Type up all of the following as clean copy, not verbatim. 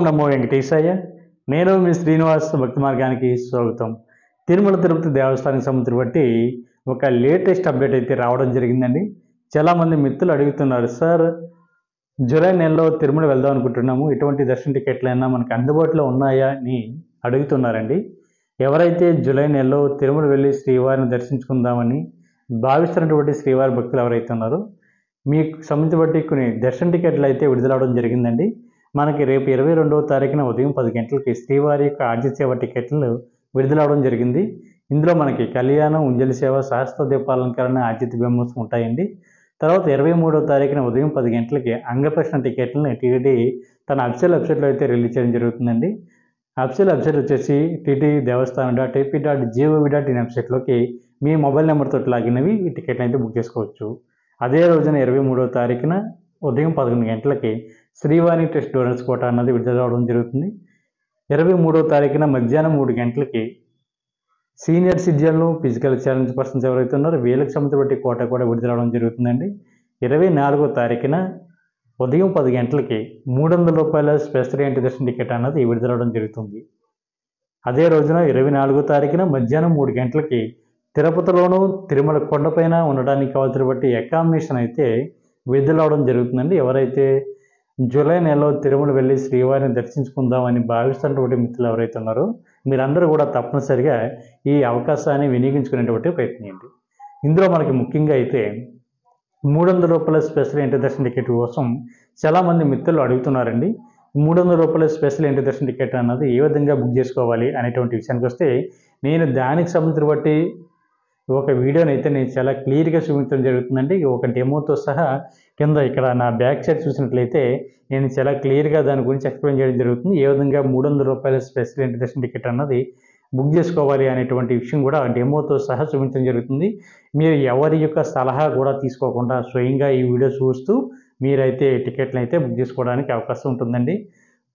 నమో వెంకటేశాయ. నేను మీ శ్రీనివాస్ భక్తి మార్గానికి స్వాగతం. తిరుమల తిరుపతి దేవస్థానానికి సంబంధించి బట్టి ఒక లేటెస్ట్ అప్డేట్ అయితే రావడం జరిగిందండి. చాలామంది మిత్రులు అడుగుతున్నారు, సార్ జూలై నెలలో తిరుమల వెళ్దాం అనుకుంటున్నాము, ఎటువంటి దర్శన టికెట్లైనా మనకు అందుబాటులో ఉన్నాయా అని అడుగుతున్నారండి. ఎవరైతే జూలై నెలలో తిరుమల వెళ్ళి శ్రీవారిని దర్శించుకుందామని భావిస్తున్నటువంటి శ్రీవారి భక్తులు ఎవరైతే ఉన్నారో మీకు సంబంధించి బట్టి కొన్ని దర్శన టికెట్లు అయితే విడుదలవడం జరిగిందండి. మనకి రేపు 22వ తారీఖున ఉదయం 10 గంటలకి శ్రీవారి యొక్క ఆర్జీ సేవ టికెట్లు విడుదలవడం జరిగింది. ఇందులో మనకి కళ్యాణం, ఉంజలి సేవ, శాస్త్ర దీపాలంకరణ, ఆర్జిత బ్రహ్మోత్సవం ఉంటాయండి. తర్వాత 23వ తారీఖున ఉదయం 10 గంటలకి అంగప్రశ్న టికెట్లను టీటీడీ తన అఫీషియల్ వెబ్సైట్లో అయితే రిలీజ్ చేయడం జరుగుతుందండి. అఫీషియల్ వెబ్సైట్ వచ్చేసి ttdevaస్థానం.ap.gov.in వెబ్సైట్లోకి మీ మొబైల్ నెంబర్తో లాగిన్ అవి ఈ టికెట్ని అయితే బుక్ చేసుకోవచ్చు. అదే రోజున 23వ తారీఖున ఉదయం 11 గంటలకి శ్రీవాణి టెస్ట్ డోనర్స్ కోట అన్నది విడుదల అవడం జరుగుతుంది. 23వ తారీఖున మధ్యాహ్నం 3 గంటలకి సీనియర్ సిటిజన్లు, ఫిజికల్ ఛాలెంజ్ పర్సన్స్ ఎవరైతే ఉన్నారో వీళ్ళకి సంబంధించి కోట కూడా విడుదలవడం జరుగుతుందండి. 24వ తారీఖున ఉదయం 10 గంటలకి ₹300 స్పెషల్ ఎంట్రీ దర్శన టికెట్ అన్నది విడుదలవడం జరుగుతుంది. అదే రోజున 24వ తారీఖున మధ్యాహ్నం 3 గంటలకి తిరుపతిలోనూ తిరుమల కొండపైన ఉండడానికి కావాల్సిన బట్టి అకామిడేషన్ అయితే విడుదలవడం జరుగుతుందండి. ఎవరైతే జూలై నెలలో తిరుమల వెళ్ళి శ్రీవారిని దర్శించుకుందామని భావిస్తున్నటువంటి మిత్రులు ఎవరైతే ఉన్నారో మీరందరూ కూడా తప్పనిసరిగా ఈ అవకాశాన్ని వినియోగించుకునేటువంటి ప్రయత్నించండి. ఇందులో మనకి ముఖ్యంగా అయితే ₹300 స్పెషల్ ఎంట్రీ దర్శన టికెట్ కోసం చాలామంది మిత్రులు అడుగుతున్నారండి. ₹300 స్పెషల్ ఎంట్రీ దర్శన టికెట్ అన్నది ఏ విధంగా బుక్ చేసుకోవాలి అనేటువంటి విషయానికి వస్తే, నేను దానికి సంబంధించి బట్టి ఒక వీడియోని అయితే నేను చాలా క్లియర్గా చూపించడం జరుగుతుందండి. ఒక డెమోతో సహా కింద ఇక్కడ నా బ్యాక్ సైడ్ చూసినట్లయితే నేను చాలా క్లియర్గా దాని గురించి ఎక్స్ప్లెయిన్ చేయడం జరుగుతుంది. ఏ విధంగా ₹300 స్పెషల్ ఎంట్రీ దర్శన టికెట్ అన్నది బుక్ చేసుకోవాలి అనేటువంటి విషయం కూడా డెమోతో సహా చూపించడం జరుగుతుంది. మీరు ఎవరి యొక్క సలహా కూడా తీసుకోకుండా స్వయంగా ఈ వీడియో చూస్తూ మీరైతే టికెట్లను అయితే బుక్ చేసుకోవడానికి అవకాశం ఉంటుందండి.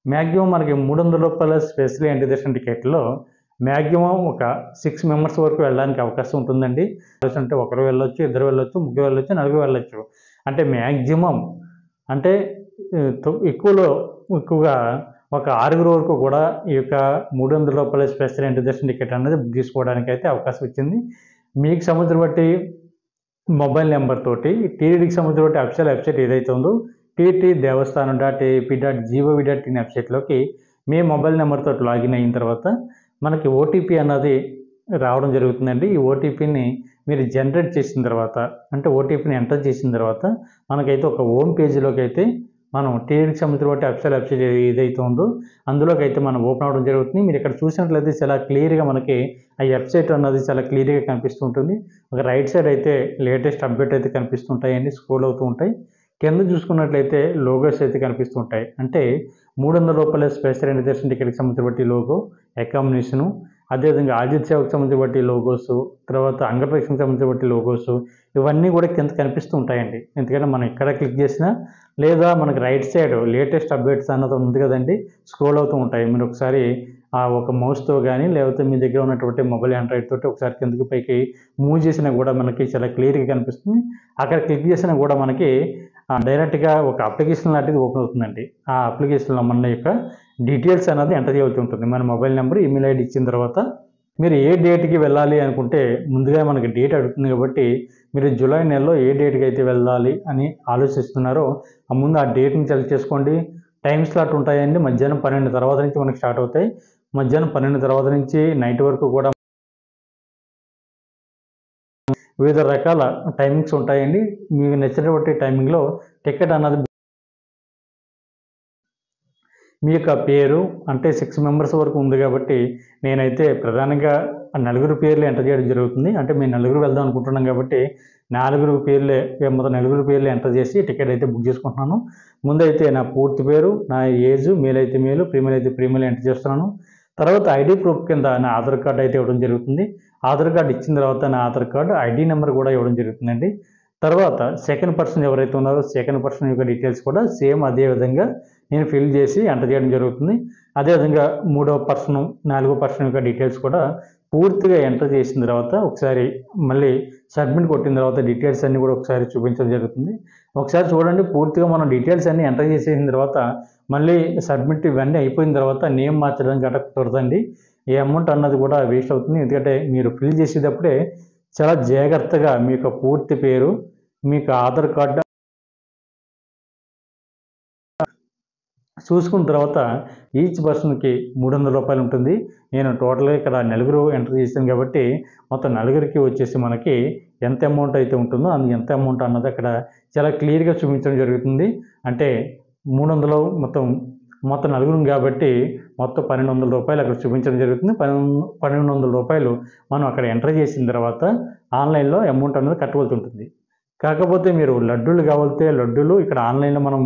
మ్యాక్సిమం మనకి ₹300 స్పెషల్ ఎంట్రీ దర్శన టికెట్లో మ్యాక్సిమం ఒక 6 మెంబర్స్ వరకు వెళ్ళడానికి అవకాశం ఉంటుందండి. అంటే ఒకరు వెళ్ళొచ్చు, ఇద్దరు వెళ్ళొచ్చు, ముగ్గురు వెళ్ళొచ్చు, నలుగురు వెళ్ళొచ్చు. అంటే మ్యాక్సిమం అంటే ఎక్కువగా ఒక 6 వరకు కూడా ఈ యొక్క ₹300 స్పెషల్ ఎంట్రీ దర్శన టికెట్ అనేది బుక్ చేసుకోవడానికి అయితే అవకాశం ఇచ్చింది. మీకు సంబంధించిన బట్టి మొబైల్ నెంబర్ తోటి టీటీడీకి సంబంధించిన బట్టి అఫీషియల్ వెబ్సైట్ ఏదైతే ఉందో ttdevaస్థానం.ap.gov.in వెబ్సైట్లోకి మీ మొబైల్ నెంబర్తో లాగిన్ అయిన తర్వాత మనకి ఓటీపీ అన్నది రావడం జరుగుతుందండి. ఈ ఓటీపీని మీరు జనరేట్ చేసిన తర్వాత అంటే ఓటీపీని ఎంటర్ చేసిన తర్వాత మనకైతే ఒక హోమ్ పేజీలోకి అయితే మనం టీటీడీకి సంబంధించిన బట్టి అఫీషియల్ వెబ్సైట్ ఏదైతే ఉందో అందులోకి అయితే మనం ఓపెన్ అవ్వడం జరుగుతుంది. మీరు ఇక్కడ చూసినట్లయితే చాలా క్లియర్గా మనకి ఆ వెబ్సైట్ అన్నది చాలా క్లియర్గా కనిపిస్తూ ఉంటుంది. ఒక రైట్ సైడ్ అయితే లేటెస్ట్ అప్డేట్ అయితే కనిపిస్తుంటాయండి, స్క్రోల్ అవుతూ ఉంటాయి. కింద చూసుకున్నట్లయితే లోగోస్ అయితే కనిపిస్తుంటాయి. అంటే ₹300 స్పెషల్ ఎంట్రీ దర్శన టికెట్కి సంబంధించిన బట్టి లోగో, అకామిడేషను, అదేవిధంగా ఆర్జిత సేవకు సంబంధించిన బట్టి లోగోసు, తర్వాత అంగప్రదక్షిణకు సంబంధించిన బట్టి లోగోసు ఇవన్నీ కూడా కింద కనిపిస్తూ ఉంటాయండి. ఎందుకంటే మనం ఎక్కడ క్లిక్ చేసినా లేదా మనకి రైట్ సైడ్ లేటెస్ట్ అప్డేట్స్ అన్నది ఉంది కదండి, స్క్రోల్ అవుతూ ఉంటాయి. మీరు ఒకసారి ఒక మౌస్తో కానీ లేకపోతే మీ దగ్గర ఉన్నటువంటి మొబైల్ ఆండ్రాయిడ్ తోటి ఒకసారి కిందకి పైకి మూవ్ చేసినా కూడా మనకి చాలా క్లియర్గా కనిపిస్తుంది. అక్కడ క్లిక్ చేసినా కూడా మనకి డైరెక్ట్గా ఒక అప్లికేషన్ లాంటిది ఓపెన్ అవుతుందండి. ఆ అప్లికేషన్లో మన యొక్క డీటెయిల్స్ అనేది ఎంటర్ చేయాల్సి ఉంటుంది. మన మొబైల్ నెంబర్, ఈమెయిల్ ఐడి ఇచ్చిన తర్వాత మీరు ఏ డేట్కి వెళ్ళాలి అనుకుంటే ముందుగా మనకి డేట్ అడుగుతుంది కాబట్టి మీరు జూలై నెలలో ఏ డేట్కి అయితే వెళ్ళాలి అని ఆలోచిస్తున్నారో ముందు ఆ డేట్ని సెలెక్ట్ చేసుకోండి. టైం స్లాట్ ఉంటాయండి. మధ్యాహ్నం 12 తర్వాత నుంచి మనకి స్టార్ట్ అవుతాయి. మధ్యాహ్నం 12 తర్వాత నుంచి నైట్ వరకు కూడా వివిధ రకాల టైమింగ్స్ ఉంటాయండి. మీకు నచ్చినటువంటి టైమింగ్లో టికెట్ అన్నది మీ యొక్క పేరు అంటే 6 మెంబర్స్ వరకు ఉంది కాబట్టి నేనైతే ప్రధానంగా 4 పేర్లు ఎంటర్ చేయడం జరుగుతుంది. అంటే మేము 4 వెళ్దాం అనుకుంటున్నాం కాబట్టి 4 పేర్లే మొత్తం 4 పేర్లు ఎంటర్ చేసి టికెట్ అయితే బుక్ చేసుకుంటున్నాను. ముందైతే నా పూర్తి పేరు, నా ఏజ్, మేల్ అయితే మేలు, ఫీమేల్ అయితే ఫీమేల్ ఎంటర్ చేస్తున్నాను. తర్వాత ఐడి ప్రూఫ్ కింద నా ఆధార్ కార్డు అయితే ఇవ్వడం జరుగుతుంది. ఆధార్ కార్డు ఇచ్చిన తర్వాత నా ఆధార్ కార్డు ఐడి నెంబర్ కూడా ఇవ్వడం జరుగుతుందండి. తర్వాత సెకండ్ పర్సన్ ఎవరైతే ఉన్నారో సెకండ్ పర్సన్ యొక్క డీటెయిల్స్ కూడా సేమ్ అదే విధంగా నేను ఫిల్ చేసి ఎంటర్ చేయడం జరుగుతుంది. అదేవిధంగా 3వ పర్సన్, 4వ పర్సన్ యొక్క డీటెయిల్స్ కూడా పూర్తిగా ఎంటర్ చేసిన తర్వాత ఒకసారి మళ్ళీ సబ్మిట్ కొట్టిన తర్వాత డీటెయిల్స్ అన్నీ కూడా ఒకసారి చూపించడం జరుగుతుంది. ఒకసారి చూడండి, పూర్తిగా మనం డీటెయిల్స్ అన్నీ ఎంటర్ చేసేసిన తర్వాత మళ్ళీ సబ్మిట్ ఇవన్నీ అయిపోయిన తర్వాత నేమ్ మార్చడానికి గట్రా కుదరదండి. ఈ అమౌంట్ అన్నది కూడా వేస్ట్ అవుతుంది. ఎందుకంటే మీరు ఫిల్ చేసేటప్పుడే చాలా జాగ్రత్తగా మీ యొక్క పూర్తి పేరు, మీకు ఆధార్ కార్డు చూసుకున్న తర్వాత ఈచ్ పర్సన్కి రూ. 300 ఉంటుంది. నేను టోటల్గా ఇక్కడ నలుగురు ఎంటర్ చేశాను కాబట్టి మొత్తం నలుగురికి వచ్చేసి మనకి ఎంత అమౌంట్ అయితే ఉంటుందో అది ఎంత అమౌంట్ అన్నది అక్కడ చాలా క్లియర్గా చూపించడం జరుగుతుంది. అంటే 300 మొత్తం నలుగురు కాబట్టి మొత్తం రూ. 1,200 అక్కడ చూపించడం జరుగుతుంది. రూ. 1,200 మనం అక్కడ ఎంటర్ చేసిన తర్వాత ఆన్లైన్లో అమౌంట్ అనేది కట్టవలసి ఉంటుంది. కాకపోతే మీరు లడ్డూలు కావాలితే లడ్డూలు ఇక్కడ ఆన్లైన్లో మనం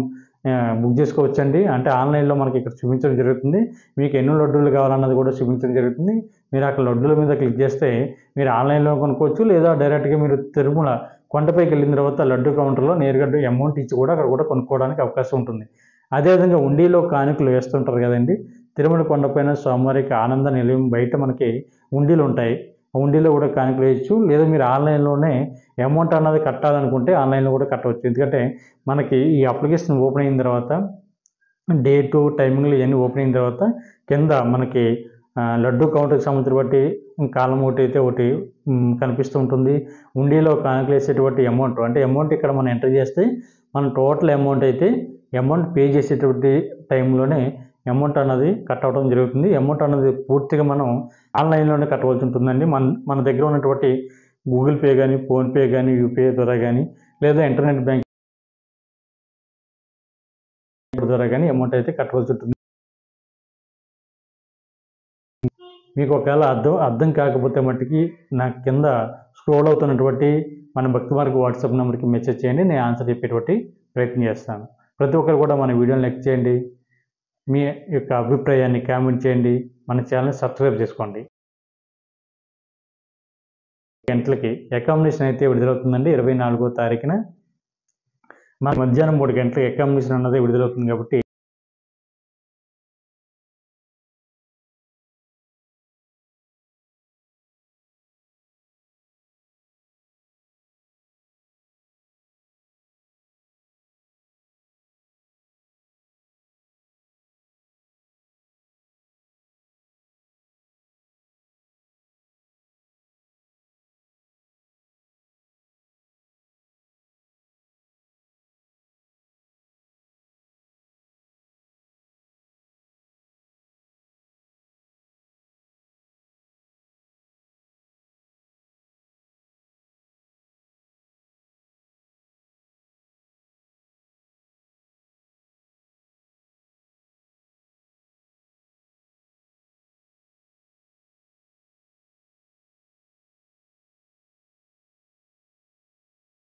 బుక్ చేసుకోవచ్చండి. అంటే ఆన్లైన్లో మనకి ఇక్కడ చూపించడం జరుగుతుంది. మీకు ఎన్ని లడ్డూలు కావాలన్నది కూడా చూపించడం జరుగుతుంది. మీరు అక్కడ లడ్డూల మీద క్లిక్ చేస్తే మీరు ఆన్లైన్లో కొనుక్కోవచ్చు, లేదా డైరెక్ట్గా మీరు తిరుమల కొండపైకి వెళ్ళిన తర్వాత లడ్డు కౌంటర్లో నేరుగా అమౌంట్ ఇచ్చి కూడా అక్కడ కూడా కొనుక్కోవడానికి అవకాశం ఉంటుంది. అదేవిధంగా ఉండిలో కానుకలు వేస్తుంటారు కదండి. తిరుమల కొండపైన స్వామివారికి ఆనంద నిలయం బయట మనకి ఉండీలు ఉంటాయి. ఆ ఉండీలో కూడా కానుకలు వేయచ్చు, లేదా మీరు ఆన్లైన్లోనే అమౌంట్ అన్నది కట్టాలనుకుంటే ఆన్లైన్లో కూడా కట్టవచ్చు. ఎందుకంటే మనకి ఈ అప్లికేషన్ ఓపెన్ అయిన తర్వాత డేటు, టైమింగ్లు ఇవన్నీ ఓపెన్ అయిన తర్వాత కింద మనకి లడ్డు కౌంటర్కి సంబంధించిన బట్టి కాలం ఒకటి అయితే ఒకటి కనిపిస్తూ ఉంటుంది. ఉండీలో కానుకలు వేసేటువంటి అమౌంట్, అంటే అమౌంట్ ఇక్కడ మనం ఎంటర్ చేస్తే మన టోటల్ అమౌంట్ అయితే అమౌంట్ పే చేసేటువంటి టైంలోనే అమౌంట్ అన్నది కట్ అవ్వడం జరుగుతుంది. అమౌంట్ అన్నది పూర్తిగా మనం ఆన్లైన్లోనే కట్టవలసి ఉంటుందండి. మన దగ్గర ఉన్నటువంటి గూగుల్ పే కానీ, ఫోన్పే కానీ, యూపీఐ ద్వారా కానీ, లేదా ఇంటర్నెట్ బ్యాంకింగ్ ద్వారా కానీ అమౌంట్ అయితే కట్టవలసి ఉంటుంది. మీకు ఒకవేళ అర్థం కాకపోతే మట్టుకి నాకు కింద స్క్రోల్ అవుతున్నటువంటి మన భక్తి మార్గ వాట్సాప్ నెంబర్కి మెసేజ్ చేయండి. నేను ఆన్సర్ చెప్పేటువంటి ప్రయత్నం చేస్తాను. ప్రతి ఒక్కరు కూడా మన వీడియోని లైక్ చేయండి, మీ యొక్క అభిప్రాయాన్ని కామెంట్ చేయండి, మన ఛానల్ని సబ్స్క్రైబ్ చేసుకోండి. గంటలకి అకామిడేషన్ అయితే విడుదలవుతుందండి. 24వ తారీఖున మధ్యాహ్నం 3 గంటలకి అకామిడేషన్ అన్నది విడుదలవుతుంది కాబట్టి